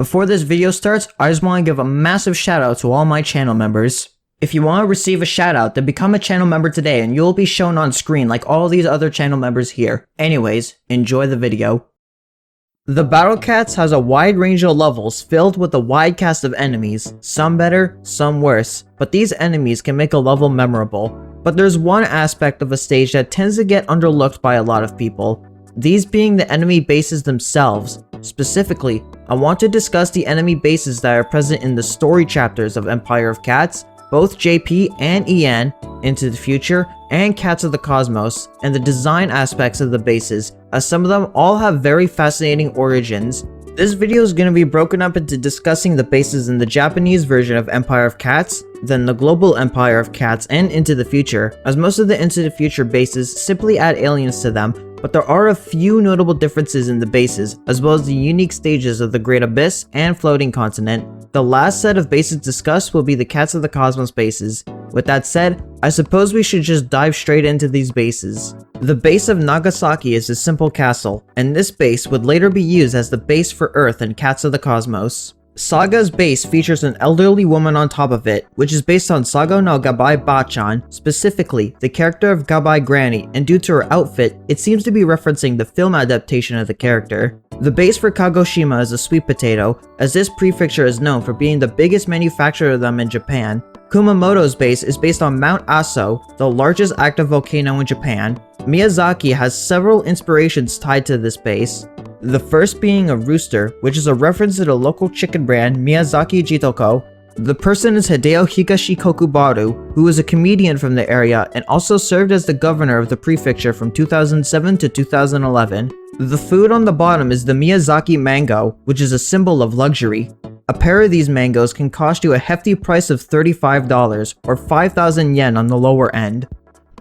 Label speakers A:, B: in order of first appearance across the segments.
A: Before this video starts, I just want to give a massive shout out to all my channel members. If you want to receive a shout out, then become a channel member today and you'll be shown on screen like all these other channel members here. Anyways, enjoy the video. The Battle Cats has a wide range of levels filled with a wide cast of enemies, some better, some worse, but these enemies can make a level memorable. But there's one aspect of a stage that tends to get underlooked by a lot of people, these being the enemy bases themselves. Specifically, I want to discuss the enemy bases that are present in the story chapters of Empire of Cats, both JP and EN, Into the Future, and Cats of the Cosmos, and the design aspects of the bases, as some of them all have very fascinating origins. This video is going to be broken up into discussing the bases in the Japanese version of Empire of Cats, then the global Empire of Cats and Into the Future, as most of the Into the Future bases simply add aliens to them, but there are a few notable differences in the bases, as well as the unique stages of the Great Abyss and Floating Continent. The last set of bases discussed will be the Cats of the Cosmos bases. With that said, I suppose we should just dive straight into these bases. The base of Nagasaki is a simple castle, and this base would later be used as the base for Earth in Cats of the Cosmos. Saga's base features an elderly woman on top of it, which is based on Saga no Gabai Bachan, specifically the character of Gabai Granny, and due to her outfit, it seems to be referencing the film adaptation of the character. The base for Kagoshima is a sweet potato, as this prefecture is known for being the biggest manufacturer of them in Japan. Kumamoto's base is based on Mount Aso, the largest active volcano in Japan. Miyazaki has several inspirations tied to this base. The first being a rooster, which is a reference to the local chicken brand Miyazaki Jitoko. The person is Hideo Higashi Kokubaru, who is a comedian from the area and also served as the governor of the prefecture from 2007 to 2011. The food on the bottom is the Miyazaki mango, which is a symbol of luxury. A pair of these mangoes can cost you a hefty price of $35 or 5,000 yen on the lower end.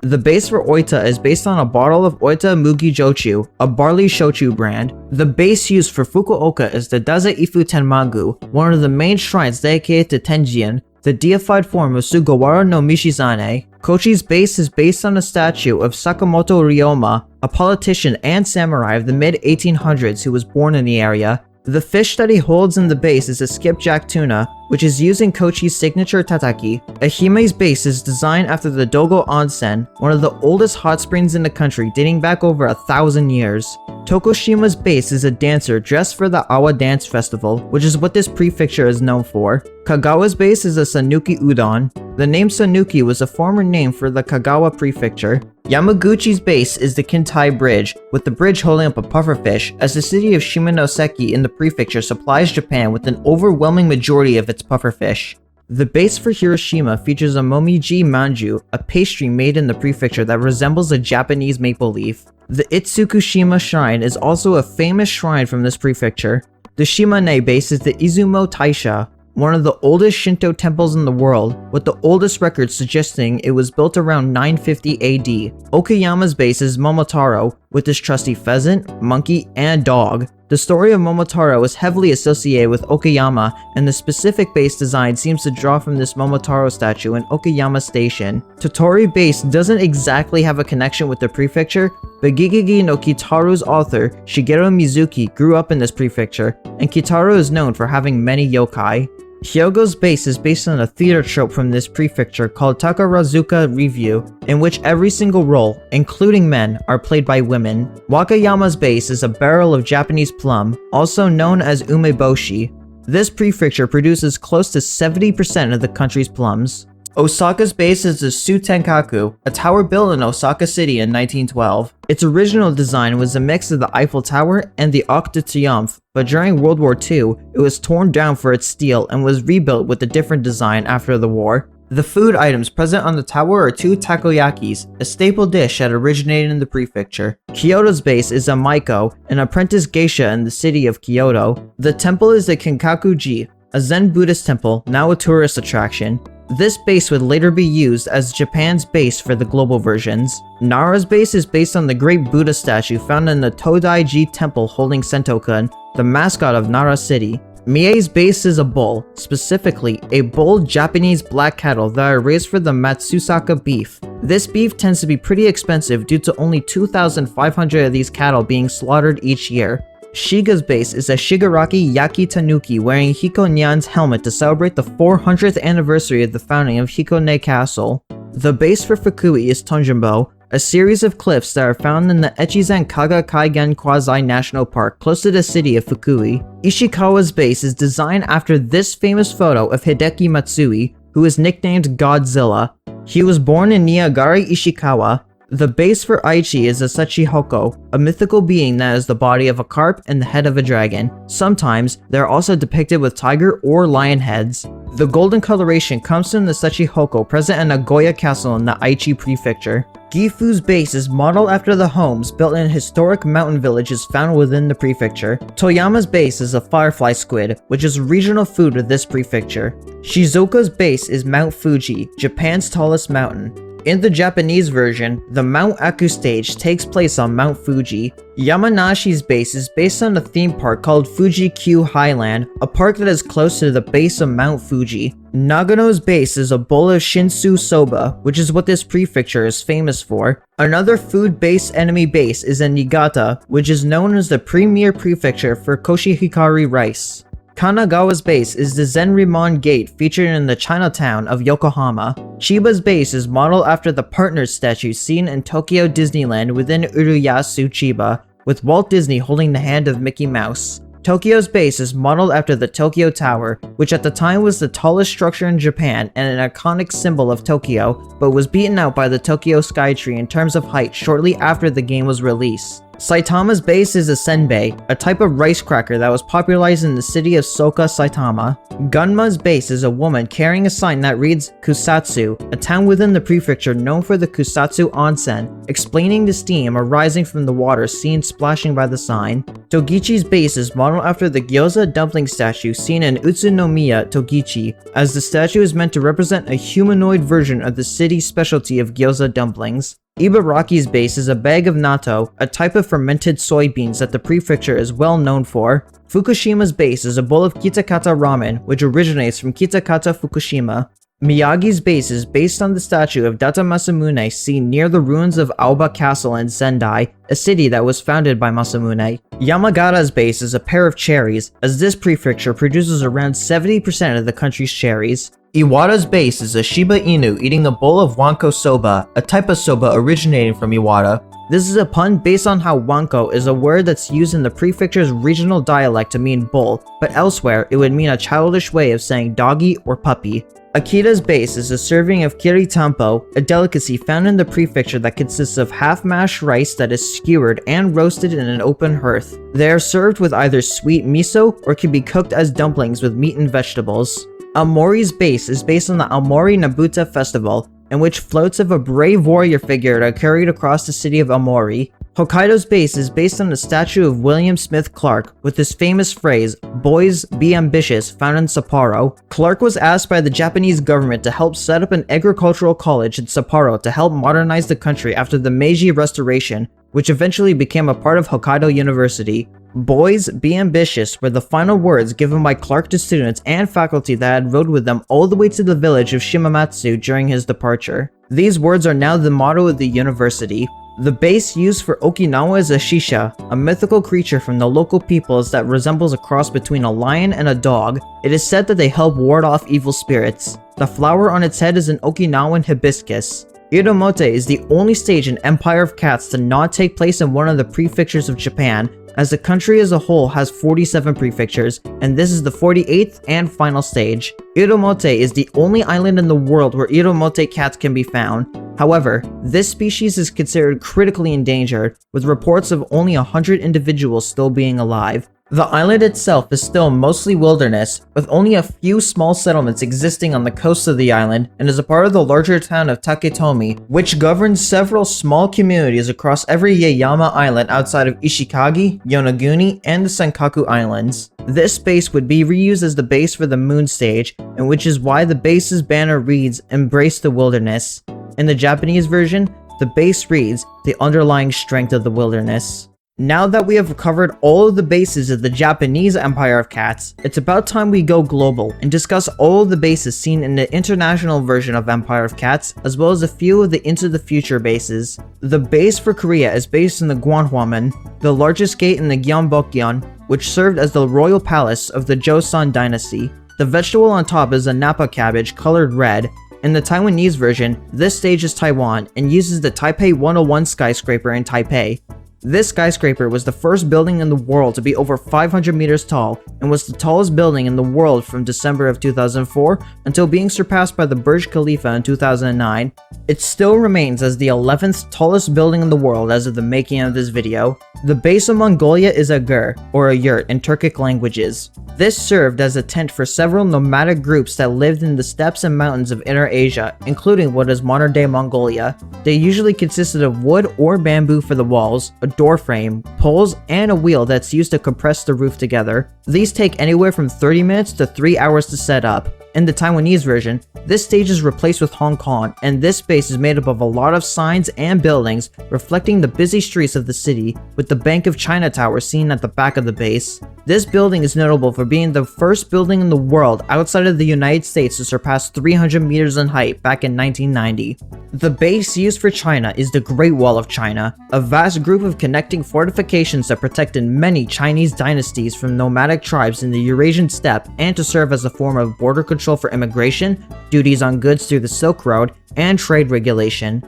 A: The base for Oita is based on a bottle of Oita Mugi Jochu, a barley shochu brand. The base used for Fukuoka is the Daze Ifu Tenmagu, one of the main shrines dedicated to Tenjin, the deified form of Sugawara no Mishizane. Kochi's base is based on a statue of Sakamoto Ryoma, a politician and samurai of the mid-1800s who was born in the area. The fish that he holds in the base is a skipjack tuna, which is used in Kochi's signature tataki. Ahime's base is designed after the Dogo Onsen, one of the oldest hot springs in the country dating back over 1,000 years. Tokoshima's base is a dancer dressed for the Awa Dance Festival, which is what this prefecture is known for. Kagawa's base is a Sanuki Udon. The name Sanuki was a former name for the Kagawa prefecture. Yamaguchi's base is the Kintai Bridge, with the bridge holding up a pufferfish, as the city of Shimonoseki in the prefecture supplies Japan with an overwhelming majority of its pufferfish. The base for Hiroshima features a momiji manju, a pastry made in the prefecture that resembles a Japanese maple leaf. The Itsukushima Shrine is also a famous shrine from this prefecture. The Shimane base is the Izumo Taisha, one of the oldest Shinto temples in the world, with the oldest records suggesting it was built around 950 AD. Okayama's base is Momotaro, with his trusty pheasant, monkey, and dog. The story of Momotaro is heavily associated with Okayama, and the specific base design seems to draw from this Momotaro statue in Okayama Station. Totori Base doesn't exactly have a connection with the prefecture, but Gigigi no Kitaro's author, Shigeru Mizuki, grew up in this prefecture, and Kitaro is known for having many yokai. Hyogo's base is based on a theater trope from this prefecture called Takarazuka Review, in which every single role, including men, are played by women. Wakayama's base is a barrel of Japanese plum, also known as umeboshi. This prefecture produces close to 70% of the country's plums. Osaka's base is the Sutenkaku, a tower built in Osaka City in 1912. Its original design was a mix of the Eiffel Tower and the Arc de Triomphe, but during World War II, it was torn down for its steel and was rebuilt with a different design after the war. The food items present on the tower are 2 takoyakis, a staple dish that originated in the prefecture. Kyoto's base is a Maiko, an apprentice geisha in the city of Kyoto. The temple is the Kinkaku-ji, a Zen Buddhist temple, now a tourist attraction. This base would later be used as Japan's base for the global versions. Nara's base is based on the great Buddha statue found in the Todai-ji temple holding Sentokun, the mascot of Nara City. Mie's base is a bull, specifically a bull Japanese black cattle that are raised for the Matsusaka beef. This beef tends to be pretty expensive due to only 2,500 of these cattle being slaughtered each year. Shiga's base is a Shigaraki Yaki Tanuki wearing Hiko Nyan's helmet to celebrate the 400th anniversary of the founding of Hikone Castle. The base for Fukui is Tonjimbo, a series of cliffs that are found in the Echizen Kaga Kaigen Quasi-National Park close to the city of Fukui. Ishikawa's base is designed after this famous photo of Hideki Matsui, who is nicknamed Godzilla. He was born in Niagari, Ishikawa. The base for Aichi is a Sechihoko, a mythical being that has the body of a carp and the head of a dragon. Sometimes, they are also depicted with tiger or lion heads. The golden coloration comes from the Sechihoko present in Nagoya Castle in the Aichi Prefecture. Gifu's base is modeled after the homes built in historic mountain villages found within the prefecture. Toyama's base is a firefly squid, which is regional food of this prefecture. Shizuoka's base is Mount Fuji, Japan's tallest mountain. In the Japanese version, the Mount Aku stage takes place on Mount Fuji. Yamanashi's base is based on a theme park called Fuji-Q Highland, a park that is close to the base of Mount Fuji. Nagano's base is a bowl of Shinsu soba, which is what this prefecture is famous for. Another food-based enemy base is in Niigata, which is known as the premier prefecture for koshihikari rice. Kanagawa's base is the Zenrimon Gate featured in the Chinatown of Yokohama. Chiba's base is modeled after the Partners statue seen in Tokyo Disneyland within Uruyasu Chiba, with Walt Disney holding the hand of Mickey Mouse. Tokyo's base is modeled after the Tokyo Tower, which at the time was the tallest structure in Japan and an iconic symbol of Tokyo, but was beaten out by the Tokyo Skytree in terms of height shortly after the game was released. Saitama's base is a senbei, a type of rice cracker that was popularized in the city of Soka, Saitama. Gunma's base is a woman carrying a sign that reads Kusatsu, a town within the prefecture known for the Kusatsu Onsen, explaining the steam arising from the water seen splashing by the sign. Togichi's base is modeled after the gyoza dumpling statue seen in Utsunomiya, Togichi, as the statue is meant to represent a humanoid version of the city's specialty of gyoza dumplings. Ibaraki's base is a bag of natto, a type of fermented soybeans that the prefecture is well known for. Fukushima's base is a bowl of kitakata ramen, which originates from Kitakata, Fukushima. Miyagi's base is based on the statue of Data Masamune seen near the ruins of Aoba Castle in Sendai, a city that was founded by Masamune. Yamagata's base is a pair of cherries, as this prefecture produces around 70% of the country's cherries. Iwata's base is a Shiba Inu eating a bowl of wanko soba, a type of soba originating from Iwata. This is a pun based on how wanko is a word that's used in the prefecture's regional dialect to mean bull, but elsewhere it would mean a childish way of saying doggy or puppy. Akita's base is a serving of kiritampo, a delicacy found in the prefecture that consists of half-mashed rice that is skewered and roasted in an open hearth. They are served with either sweet miso or can be cooked as dumplings with meat and vegetables. Aomori's base is based on the Aomori Nabuta festival, in which floats of a brave warrior figure are carried across the city of Aomori. Hokkaido's base is based on the statue of William Smith Clark, with his famous phrase, "Boys, be ambitious," found in Sapporo. Clark was asked by the Japanese government to help set up an agricultural college in Sapporo to help modernize the country after the Meiji Restoration, which eventually became a part of Hokkaido University. "Boys, be ambitious" were the final words given by Clark to students and faculty that had rode with them all the way to the village of Shimamatsu during his departure. These words are now the motto of the university. The base used for Okinawa is a shisha, a mythical creature from the local peoples that resembles a cross between a lion and a dog. It is said that they help ward off evil spirits. The flower on its head is an Okinawan hibiscus. Iramote is the only stage in Empire of Cats to not take place in one of the prefectures of Japan, as the country as a whole has 47 prefectures, and this is the 48th and final stage. Iramote is the only island in the world where Iramote cats can be found. However, this species is considered critically endangered, with reports of only 100 individuals still being alive. The island itself is still mostly wilderness, with only a few small settlements existing on the coast of the island, and is a part of the larger town of Taketomi, which governs several small communities across every Yaeyama island outside of Ishikagi, Yonaguni, and the Senkaku Islands. This space would be reused as the base for the moon stage, and which is why the base's banner reads, "Embrace the Wilderness." In the Japanese version, the base reads, "The underlying strength of the wilderness." Now that we have covered all of the bases of the Japanese Empire of Cats, it's about time we go global and discuss all of the bases seen in the international version of Empire of Cats, as well as a few of the Into the Future bases. The base for Korea is based in the Gwanhwamun, the largest gate in the Gyeongbokgyeon, which served as the royal palace of the Joseon dynasty. The vegetable on top is a Napa cabbage colored red. In the Taiwanese version, this stage is Taiwan and uses the Taipei 101 skyscraper in Taipei. This skyscraper was the first building in the world to be over 500 meters tall and was the tallest building in the world from December of 2004 until being surpassed by the Burj Khalifa in 2009. It still remains as the 11th tallest building in the world as of the making of this video. The base of Mongolia is a gur, or a yurt in Turkic languages. This served as a tent for several nomadic groups that lived in the steppes and mountains of Inner Asia, including what is modern-day Mongolia. They usually consisted of wood or bamboo for the walls, a door frame, poles, and a wheel that's used to compress the roof together. These take anywhere from 30 minutes to 3 hours to set up. In the Taiwanese version, this stage is replaced with Hong Kong, and this space is made up of a lot of signs and buildings reflecting the busy streets of the city, with the Bank of China Tower seen at the back of the base. This building is notable for being the first building in the world outside of the United States to surpass 300 meters in height back in 1990. The base used for China is the Great Wall of China, a vast group of connecting fortifications that protected many Chinese dynasties from nomadic tribes in the Eurasian steppe and to serve as a form of border control for immigration, duties on goods through the Silk Road, and trade regulation.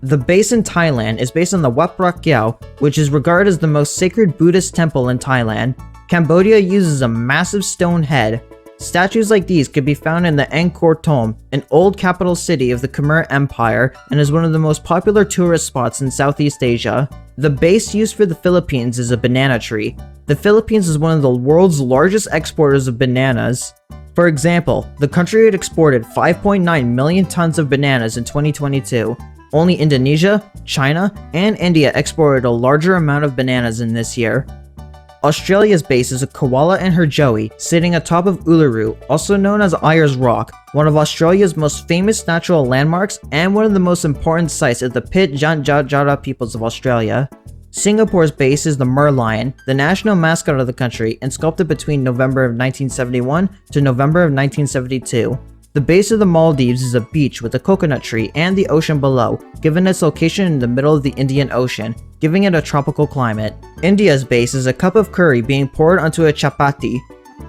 A: The base in Thailand is based on the Wat Phra Kaew, which is regarded as the most sacred Buddhist temple in Thailand. Cambodia uses a massive stone head. Statues like these could be found in the Angkor Thom, an old capital city of the Khmer Empire, and is one of the most popular tourist spots in Southeast Asia. The base used for the Philippines is a banana tree. The Philippines is one of the world's largest exporters of bananas. For example, the country had exported 5.9 million tons of bananas in 2022. Only Indonesia, China, and India exported a larger amount of bananas in this year. Australia's base is a koala and her joey sitting atop of Uluru, also known as Ayers Rock, one of Australia's most famous natural landmarks and one of the most important sites of the Pitjantjatjara peoples of Australia. Singapore's base is the merlion, the national mascot of the country, and sculpted between November of 1971 to November of 1972. The base of the Maldives is a beach with a coconut tree and the ocean below, given its location in the middle of the Indian Ocean, giving it a tropical climate. India's base is a cup of curry being poured onto a chapati.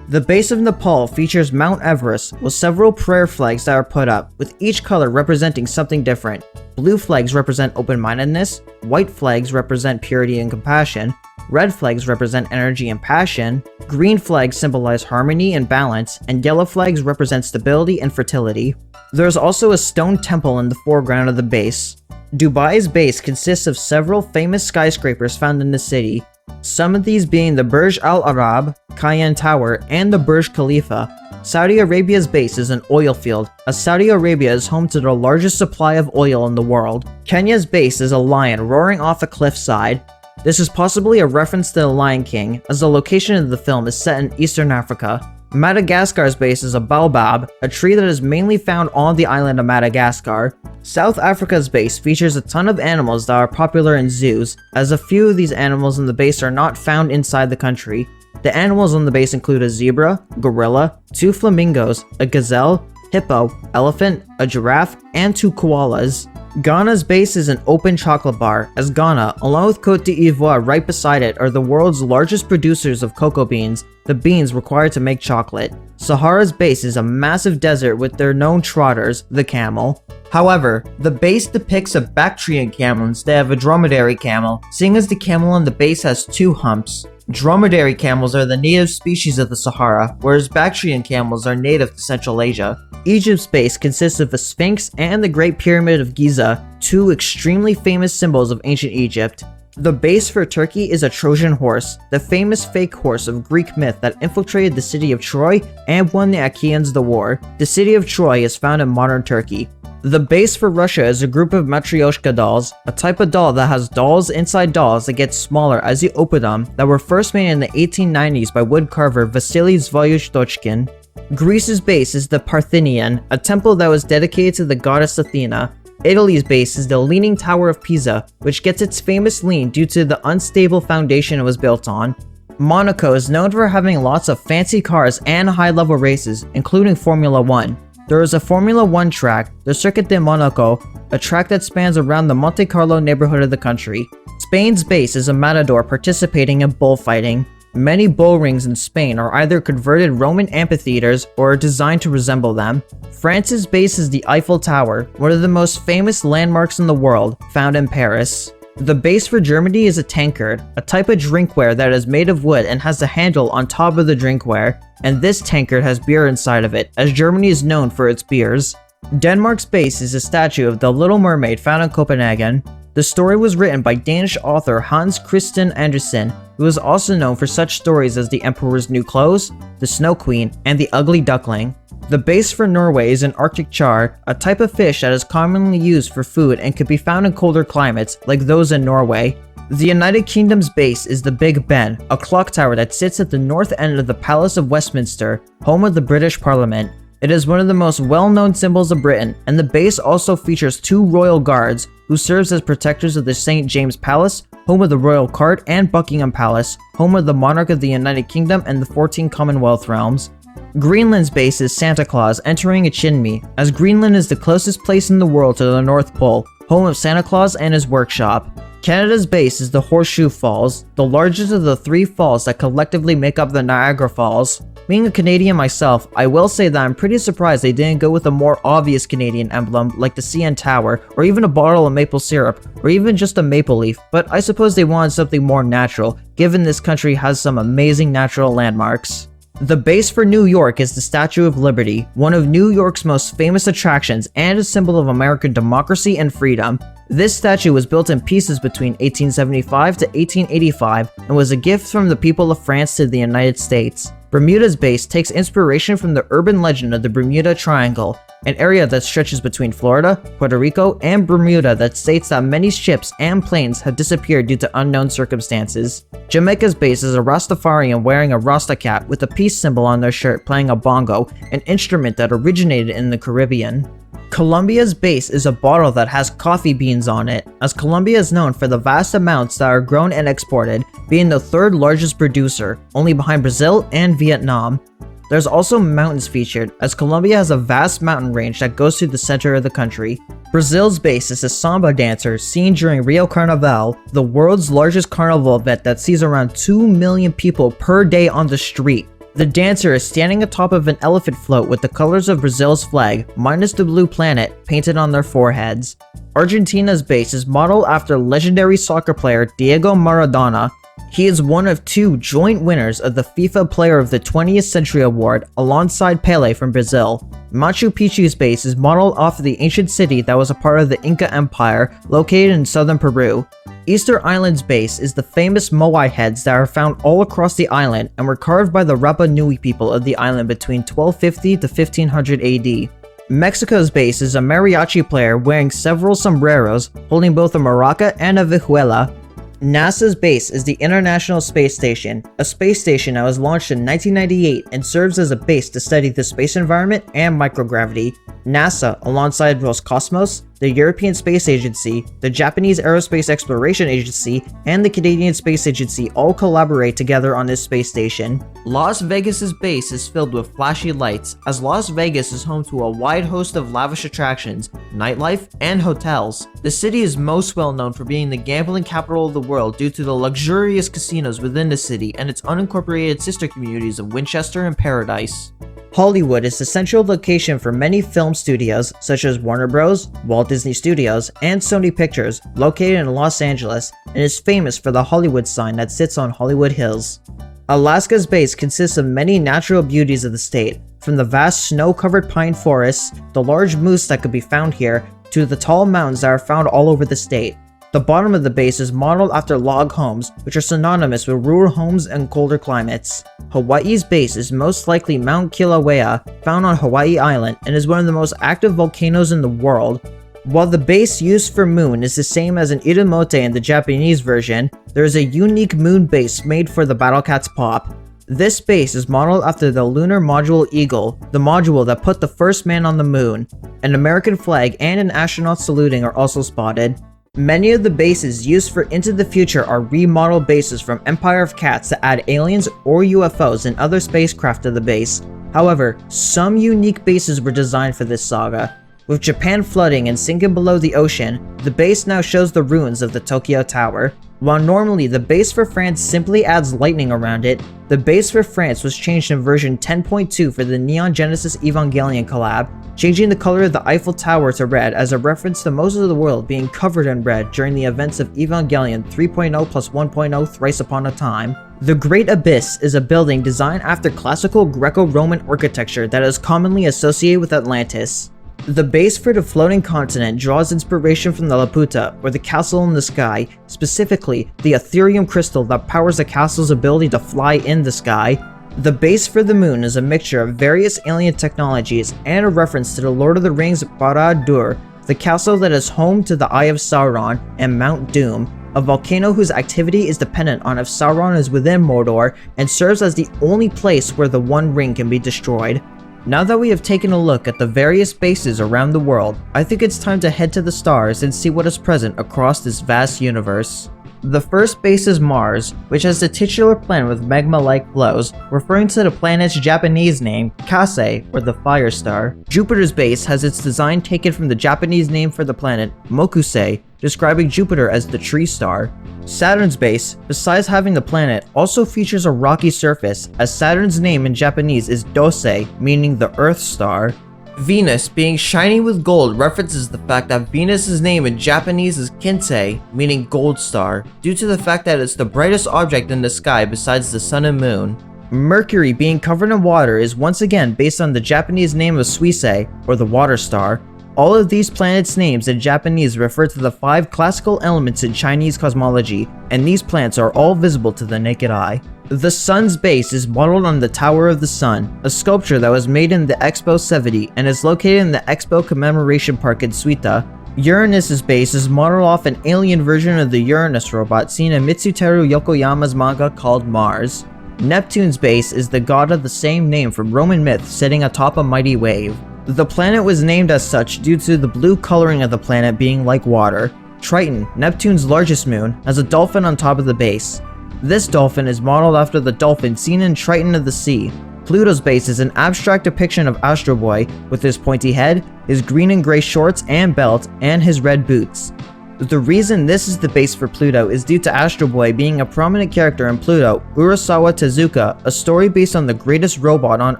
A: The base of Nepal features Mount Everest with several prayer flags that are put up, with each color representing something different. Blue flags represent open-mindedness, white flags represent purity and compassion, red flags represent energy and passion, green flags symbolize harmony and balance, and yellow flags represent stability and fertility. There's also a stone temple in the foreground of the base. Dubai's base consists of several famous skyscrapers found in the city, some of these being the Burj Al Arab, Cayenne Tower, and the Burj Khalifa. Saudi Arabia's base is an oil field, as Saudi Arabia is home to the largest supply of oil in the world. Kenya's base is a lion roaring off a cliffside. This is possibly a reference to The Lion King, as the location of the film is set in Eastern Africa. Madagascar's base is a baobab, a tree that is mainly found on the island of Madagascar. South Africa's base features a ton of animals that are popular in zoos, as a few of these animals in the base are not found inside the country. The animals on the base include a zebra, gorilla, 2 flamingos, a gazelle, hippo, elephant, a giraffe, and 2 koalas. Ghana's base is an open chocolate bar, as Ghana, along with Cote d'Ivoire right beside it, are the world's largest producers of cocoa beans, the beans required to make chocolate. Sahara's base is a massive desert with their known trotters, the camel. However, the base depicts a Bactrian camel instead of a dromedary camel, seeing as the camel on the base has 2 humps. Dromedary camels are the native species of the Sahara, whereas Bactrian camels are native to Central Asia. Egypt's base consists of a Sphinx and the Great Pyramid of Giza, 2 extremely famous symbols of ancient Egypt. The base for Turkey is a Trojan horse, the famous fake horse of Greek myth that infiltrated the city of Troy and won the Achaeans the war. The city of Troy is found in modern Turkey. The base for Russia is a group of Matryoshka dolls, a type of doll that has dolls inside dolls that get smaller as you open them, that were first made in the 1890s by woodcarver Vasily Zvostochkin. Greece's base is the Parthenon, a temple that was dedicated to the goddess Athena. Italy's base is the Leaning Tower of Pisa, which gets its famous lean due to the unstable foundation it was built on. Monaco is known for having lots of fancy cars and high-level races, including Formula 1. There is a Formula 1 track, the Circuit de Monaco, a track that spans around the Monte Carlo neighborhood of the country. Spain's base is a matador participating in bullfighting. Many bull rings in Spain are either converted Roman amphitheaters or are designed to resemble them. France's base is the Eiffel Tower, one of the most famous landmarks in the world, found in Paris. The base for Germany is a tankard, a type of drinkware that is made of wood and has a handle on top of the drinkware, and this tankard has beer inside of it, as Germany is known for its beers. Denmark's base is a statue of the Little Mermaid found in Copenhagen. The story was written by Danish author Hans Christian Andersen, who is also known for such stories as The Emperor's New Clothes, The Snow Queen, and The Ugly Duckling. The base for Norway is an Arctic char, a type of fish that is commonly used for food and could be found in colder climates, like those in Norway. The United Kingdom's base is the Big Ben, a clock tower that sits at the north end of the Palace of Westminster, home of the British Parliament. It is one of the most well-known symbols of Britain, and the base also features 2 royal guards, who serves as protectors of the St. James Palace, home of the Royal Court, and Buckingham Palace, home of the monarch of the United Kingdom and the 14 Commonwealth realms. Greenland's base is Santa Claus entering a chimney, as Greenland is the closest place in the world to the North Pole, home of Santa Claus and his workshop. Canada's base is the Horseshoe Falls, the largest of the 3 falls that collectively make up the Niagara Falls. Being a Canadian myself, I will say that I'm pretty surprised they didn't go with a more obvious Canadian emblem like the CN Tower, or even a bottle of maple syrup, or even just a maple leaf, but I suppose they wanted something more natural, given this country has some amazing natural landmarks. The base for New York is the Statue of Liberty, one of New York's most famous attractions and a symbol of American democracy and freedom. This statue was built in pieces between 1875 to 1885 and was a gift from the people of France to the United States. Bermuda's base takes inspiration from the urban legend of the Bermuda Triangle, an area that stretches between Florida, Puerto Rico, and Bermuda that states that many ships and planes have disappeared due to unknown circumstances. Jamaica's base is a Rastafarian wearing a Rasta cap with a peace symbol on their shirt playing a bongo, an instrument that originated in the Caribbean. Colombia's base is a bottle that has coffee beans on it, as Colombia is known for the vast amounts that are grown and exported, being the 3rd largest producer, only behind Brazil and Vietnam. There's also mountains featured, as Colombia has a vast mountain range that goes through the center of the country. Brazil's base is a samba dancer seen during Rio Carnaval, the world's largest carnival event that sees around 2 million people per day on the street. The dancer is standing atop of an elephant float with the colors of Brazil's flag, minus the blue planet, painted on their foreheads. Argentina's base is modeled after legendary soccer player Diego Maradona. He is one of 2 joint winners of the FIFA Player of the 20th Century Award alongside Pele from Brazil. Machu Picchu's base is modeled off of the ancient city that was a part of the Inca Empire, located in southern Peru. Easter Island's base is the famous moai heads that are found all across the island and were carved by the Rapa Nui people of the island between 1250 to 1500 AD. Mexico's base is a mariachi player wearing several sombreros, holding both a maraca and a vihuela. NASA's base is the International Space Station, a space station that was launched in 1998 and serves as a base to study the space environment and microgravity. NASA, alongside Roscosmos, the European Space Agency, the Japanese Aerospace Exploration Agency, and the Canadian Space Agency all collaborate together on this space station. Las Vegas's base is filled with flashy lights, as Las Vegas is home to a wide host of lavish attractions, nightlife, and hotels. The city is most well known for being the gambling capital of the world due to the luxurious casinos within the city and its unincorporated sister communities of Winchester and Paradise. Hollywood is the central location for many film studios such as Warner Bros., Walt Disney Studios, and Sony Pictures, located in Los Angeles, and is famous for the Hollywood sign that sits on Hollywood Hills. Alaska's base consists of many natural beauties of the state, from the vast snow-covered pine forests, the large moose that could be found here, to the tall mountains that are found all over the state. The bottom of the base is modeled after log homes, which are synonymous with rural homes and colder climates. Hawaii's base is most likely Mount Kilauea, found on Hawaii Island, and is one of the most active volcanoes in the world. While the base used for moon is the same as an Iramote in the Japanese version, there is a unique moon base made for the Battle Cats Pop. This base is modeled after the Lunar Module Eagle, the module that put the first man on the moon. An American flag and an astronaut saluting are also spotted. Many of the bases used for Into the Future are remodeled bases from Empire of Cats to add aliens or UFOs and other spacecraft to the base. However, some unique bases were designed for this saga. With Japan flooding and sinking below the ocean, the base now shows the ruins of the Tokyo Tower. While normally the base for France simply adds lightning around it, the base for France was changed in version 10.2 for the Neon Genesis Evangelion collab, changing the color of the Eiffel Tower to red as a reference to most of the world being covered in red during the events of Evangelion 3.0 plus 1.0 Thrice Upon a Time. The Great Abyss is a building designed after classical Greco-Roman architecture that is commonly associated with Atlantis. The base for the floating continent draws inspiration from the Laputa, or the castle in the sky, specifically the Ethereum crystal that powers the castle's ability to fly in the sky. The base for the moon is a mixture of various alien technologies and a reference to the Lord of the Rings Barad-dûr, the castle that is home to the Eye of Sauron and Mount Doom, a volcano whose activity is dependent on if Sauron is within Mordor and serves as the only place where the One Ring can be destroyed. Now that we have taken a look at the various bases around the world, I think it's time to head to the stars and see what is present across this vast universe. The first base is Mars, which has the titular planet with magma-like flows, referring to the planet's Japanese name, Kase, or the Fire Star. Jupiter's base has its design taken from the Japanese name for the planet, Mokusei, describing Jupiter as the tree star. Saturn's base, besides having the planet, also features a rocky surface, as Saturn's name in Japanese is Dosei, meaning the Earth Star. Venus, being shiny with gold, references the fact that Venus's name in Japanese is Kinsei, meaning gold star, due to the fact that it's the brightest object in the sky besides the sun and moon. Mercury, being covered in water, is once again based on the Japanese name of Suisei, or the water star. All of these planets' names in Japanese refer to the 5 classical elements in Chinese cosmology, and these planets are all visible to the naked eye. The Sun's base is modeled on the Tower of the Sun, a sculpture that was made in the Expo 70 and is located in the Expo Commemoration Park in Suita. Uranus's base is modeled off an alien version of the Uranus robot seen in Mitsuteru Yokoyama's manga called Mars. Neptune's base is the god of the same name from Roman myth sitting atop a mighty wave. The planet was named as such due to the blue coloring of the planet being like water. Triton, Neptune's largest moon, has a dolphin on top of the base. This dolphin is modeled after the dolphin seen in Triton of the Sea. Pluto's base is an abstract depiction of Astro Boy with his pointy head, his green and gray shorts and belt, and his red boots. The reason this is the base for Pluto is due to Astro Boy being a prominent character in Pluto, Urasawa Tezuka, a story based on the greatest robot on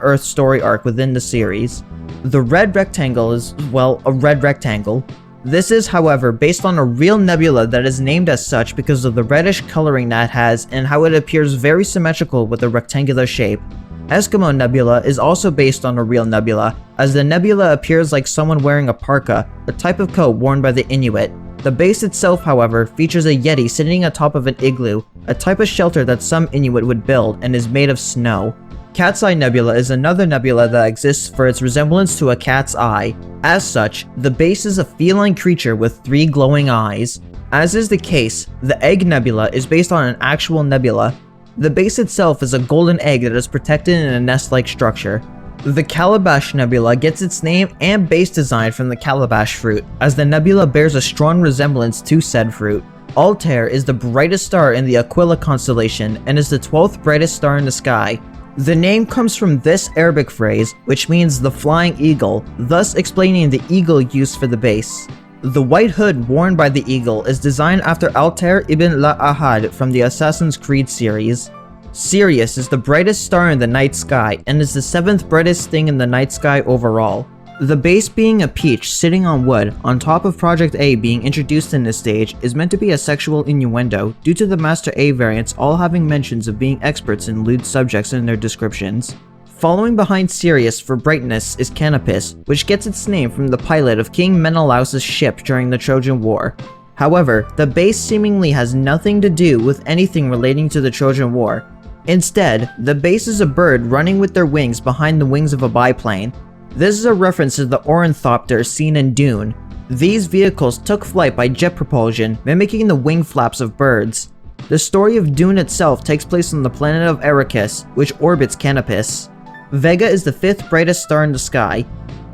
A: Earth story arc within the series. The red rectangle is, well, a red rectangle. This is, however, based on a real nebula that is named as such because of the reddish coloring that it has and how it appears very symmetrical with a rectangular shape. Eskimo Nebula is also based on a real nebula, as the nebula appears like someone wearing a parka, a type of coat worn by the Inuit. The base itself, however, features a Yeti sitting atop of an igloo, a type of shelter that some Inuit would build and is made of snow. Cat's Eye Nebula is another nebula that exists for its resemblance to a cat's eye. As such, the base is a feline creature with 3 glowing eyes. As is the case, the Egg Nebula is based on an actual nebula. The base itself is a golden egg that is protected in a nest-like structure. The Calabash Nebula gets its name and base design from the calabash fruit, as the nebula bears a strong resemblance to said fruit. Altair is the brightest star in the Aquila constellation and is the 12th brightest star in the sky. The name comes from this Arabic phrase, which means the flying eagle, thus explaining the eagle used for the base. The white hood worn by the eagle is designed after Altair ibn la-Ahad from the Assassin's Creed series. Sirius is the brightest star in the night sky and is the 7th brightest thing in the night sky overall. The base being a peach sitting on wood, on top of Project A being introduced in this stage, is meant to be a sexual innuendo due to the Master A variants all having mentions of being experts in lewd subjects in their descriptions. Following behind Sirius for brightness is Canopus, which gets its name from the pilot of King Menelaus' ship during the Trojan War. However, the base seemingly has nothing to do with anything relating to the Trojan War. Instead, the base is a bird running with their wings behind the wings of a biplane. This is a reference to the ornithopter seen in Dune. These vehicles took flight by jet propulsion, mimicking the wing flaps of birds. The story of Dune itself takes place on the planet of Arrakis, which orbits Canopus. Vega is the 5th brightest star in the sky.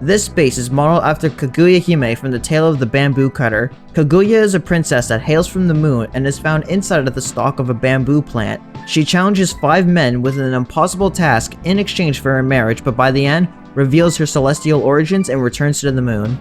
A: This space is modeled after Kaguya Hime from the Tale of the Bamboo Cutter. Kaguya is a princess that hails from the moon and is found inside of the stalk of a bamboo plant. She challenges 5 men with an impossible task in exchange for her marriage, but by the end, reveals her celestial origins and returns to the moon.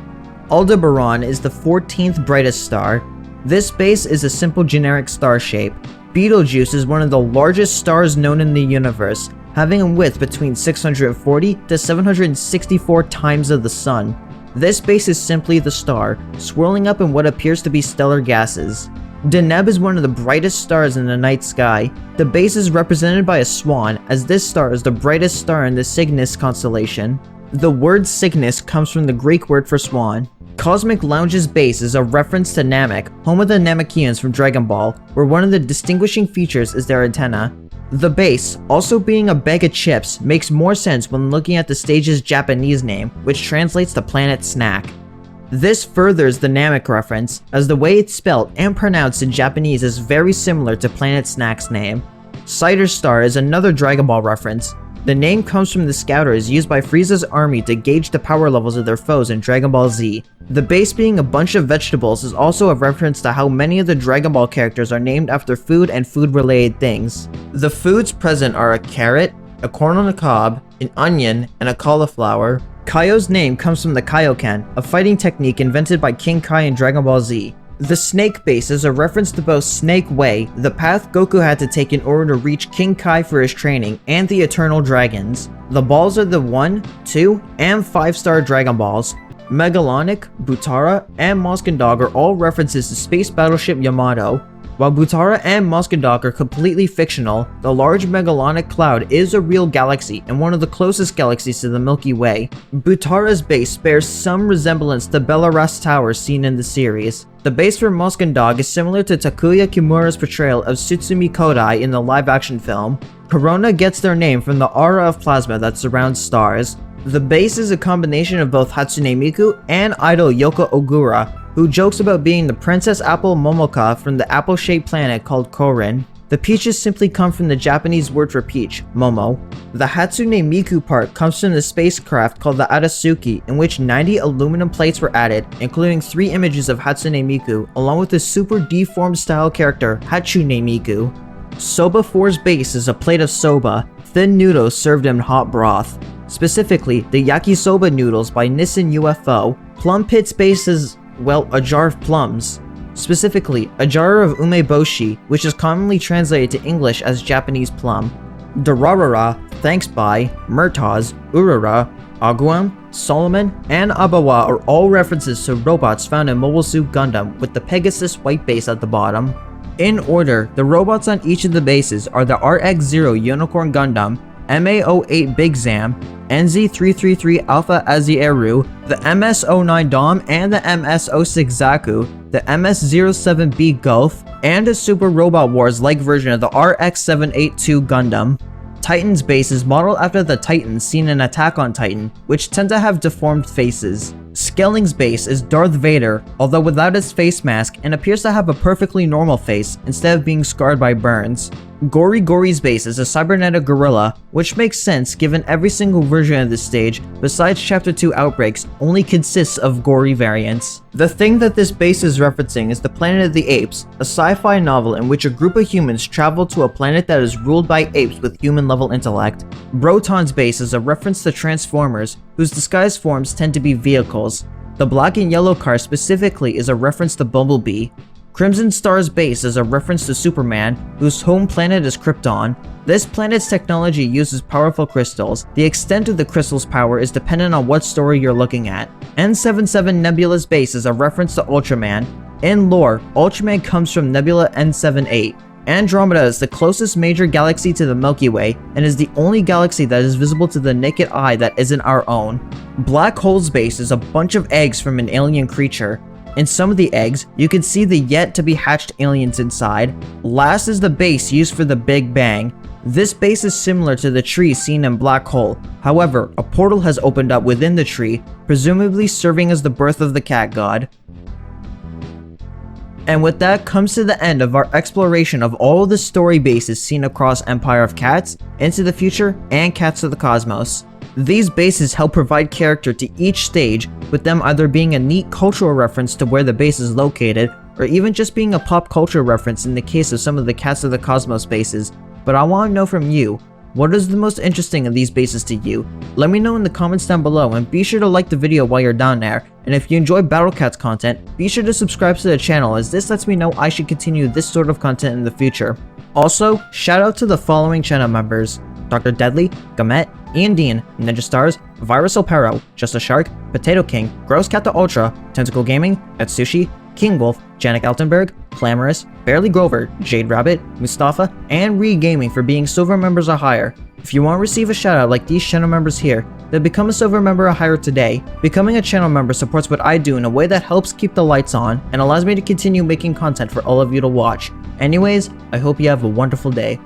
A: Aldebaran is the 14th brightest star. This space is a simple generic star shape. Betelgeuse is one of the largest stars known in the universe, having a width between 640 to 764 times of the sun. This space is simply the star, swirling up in what appears to be stellar gases. Deneb is one of the brightest stars in the night sky. The base is represented by a swan, as this star is the brightest star in the Cygnus constellation. The word Cygnus comes from the Greek word for swan. Cosmic Lounge's base is a reference to Namek, home of the Namekians from Dragon Ball, where one of the distinguishing features is their antenna. The base, also being a bag of chips, makes more sense when looking at the stage's Japanese name, which translates to Planet Snack. This furthers the Namek reference, as the way it's spelled and pronounced in Japanese is very similar to Planet Snack's name. Cider Star is another Dragon Ball reference. The name comes from the scouters used by Frieza's army to gauge the power levels of their foes in Dragon Ball Z. The base being a bunch of vegetables is also a reference to how many of the Dragon Ball characters are named after food and food-related things. The foods present are a carrot, a corn on the cob, an onion, and a cauliflower. Kaio's name comes from the Kaioken, a fighting technique invented by King Kai in Dragon Ball Z. The Snake base is a reference to both Snake Way, the path Goku had to take in order to reach King Kai for his training, and the Eternal Dragons. The balls are the 1, 2, and 5-star Dragon Balls. Megalonic, Butara, and Moskendog are all references to Space Battleship Yamato. While Butara and Moskendog are completely fictional, the large Megalonic cloud is a real galaxy and one of the closest galaxies to the Milky Way. Butara's base bears some resemblance to Belarus Tower seen in the series. The base for Moskendog is similar to Takuya Kimura's portrayal of Tsutsumi Kodai in the live-action film. Corona gets their name from the aura of plasma that surrounds stars. The base is a combination of both Hatsune Miku and idol Yoko Ogura, who jokes about being the Princess Apple Momoka from the apple-shaped planet called Korin. The peaches simply come from the Japanese word for peach, momo. The Hatsune Miku part comes from the spacecraft called the Atasuki, in which 90 aluminum plates were added, including 3 images of Hatsune Miku, along with the super deformed style character Hatsune Miku. Soba 4's base is a plate of soba, thin noodles served in hot broth. Specifically, the yakisoba noodles by Nissan UFO. Plum Pit's base is, well, a jar of plums. Specifically, a jar of umeboshi, which is commonly translated to English as Japanese plum. Durarara, thanks by, Murtauz, Urara, Aguam, Solomon, and Abawa are all references to robots found in Mobile Suit Gundam with the Pegasus white base at the bottom. In order, the robots on each of the bases are the RX-0 Unicorn Gundam, MA-08 Big Zam, NZ-333 Alpha Azieru, the MS-09 Dom and the MS-06 Zaku, the MS-07B Gulf, and a Super Robot Wars-like version of the RX-782 Gundam. Titan's base is modeled after the Titans seen in Attack on Titan, which tend to have deformed faces. Skelling's base is Darth Vader, although without his face mask, and appears to have a perfectly normal face instead of being scarred by burns. Gori Gori's base is a cybernetic gorilla, which makes sense given every single version of this stage, besides Chapter 2 Outbreaks, only consists of Gori variants. The thing that this base is referencing is the Planet of the Apes, a sci-fi novel in which a group of humans travel to a planet that is ruled by apes with human-level intellect. Broton's base is a reference to Transformers, whose disguised forms tend to be vehicles. The black and yellow car specifically is a reference to Bumblebee. Crimson Star's base is a reference to Superman, whose home planet is Krypton. This planet's technology uses powerful crystals. The extent of the crystal's power is dependent on what story you're looking at. N77 Nebula's base is a reference to Ultraman. In lore, Ultraman comes from Nebula N78. Andromeda is the closest major galaxy to the Milky Way, and is the only galaxy that is visible to the naked eye that isn't our own. Black Hole's base is a bunch of eggs from an alien creature. In some of the eggs, you can see the yet-to-be-hatched aliens inside. Last is the base used for the Big Bang. This base is similar to the tree seen in Black Hole. However, a portal has opened up within the tree, presumably serving as the birth of the cat god. And with that comes to the end of our exploration of all the story bases seen across Empire of Cats, Into the Future, and Cats of the Cosmos. These bases help provide character to each stage, with them either being a neat cultural reference to where the base is located, or even just being a pop culture reference in the case of some of the Cats of the Cosmos bases. But I want to know from you, what is the most interesting of these bases to you? Let me know in the comments down below, and be sure to like the video while you're down there. And if you enjoy Battle Cats content, be sure to subscribe to the channel, as this lets me know I should continue this sort of content in the future. Also, shout out to the following channel members: Dr. Deadly, Gamet, Ian Dean, Ninja Stars, Virus Opero, Just a Shark, Potato King, Gross Cat the Ultra, Tentacle Gaming, Etsushi, King Wolf, Janik Altenberg, Clamorous, Barely Grover, Jade Rabbit, Mustafa, and Re Gaming for being silver members or higher. If you want to receive a shoutout like these channel members here, then become a silver member or higher today. Becoming a channel member supports what I do in a way that helps keep the lights on and allows me to continue making content for all of you to watch. Anyways, I hope you have a wonderful day.